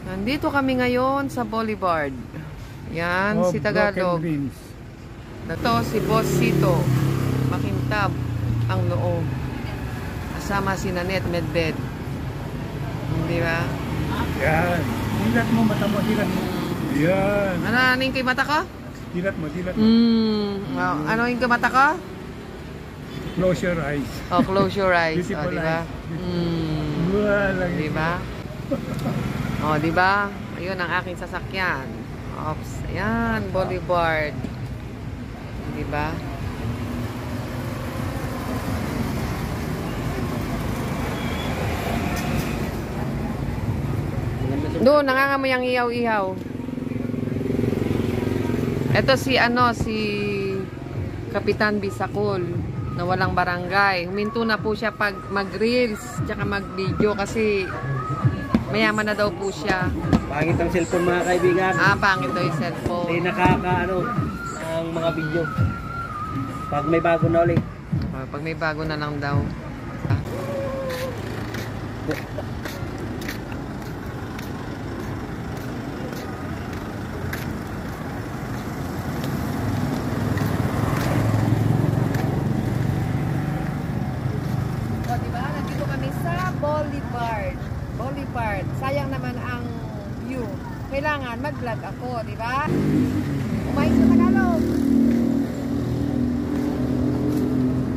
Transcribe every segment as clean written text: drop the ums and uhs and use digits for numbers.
Nandito kami ngayon sa Boulevard. Yan, si Tagalog. Ito si Boss Sito. Makintab ang loob. Kasama si Nanette Medved. Di ba? Yan. Dilat mo, mata mo, dilat mo. Yan. Ano yung kay mata ko? Dilat mo, dilat mo. Ano yung kay mata ko? Close your eyes. Oh, close your eyes. Beautiful di ba? Di ba? Oh, di ba? Ayun ang aking sasakyan. Ops. Ayan, Boulevard. Di ba? Doon, nangangamoy ang ihaw-ihaw. Ito si Kapitan Bisakol na walang barangay. Huminto na po siya pag mag-reels tsaka mag-video kasi mayaman na daw po siya. Pangit ang cellphone mga kaibigan. Pangit daw yung cellphone. Hindi ang mga video. Pag may bago na ulit. Pag may bago na lang daw. Boulevard. Sayang naman ang view. Kailangan mag-vlog ako, di ba? Umayos sa Tagalog.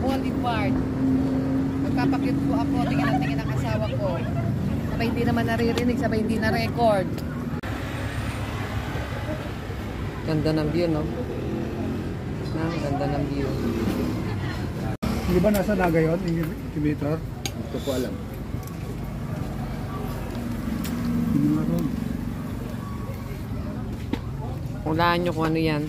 Boulevard. Magpapakyut po ako, tingin ang asawa ko. Sabay hindi naman naririnig, sabay hindi na-record. Ganda ng view, no? Ganda ng view. Hindi ba nasa Naga yun, incubator? Hindi ko alam. Hulaan nyo kung ano yan.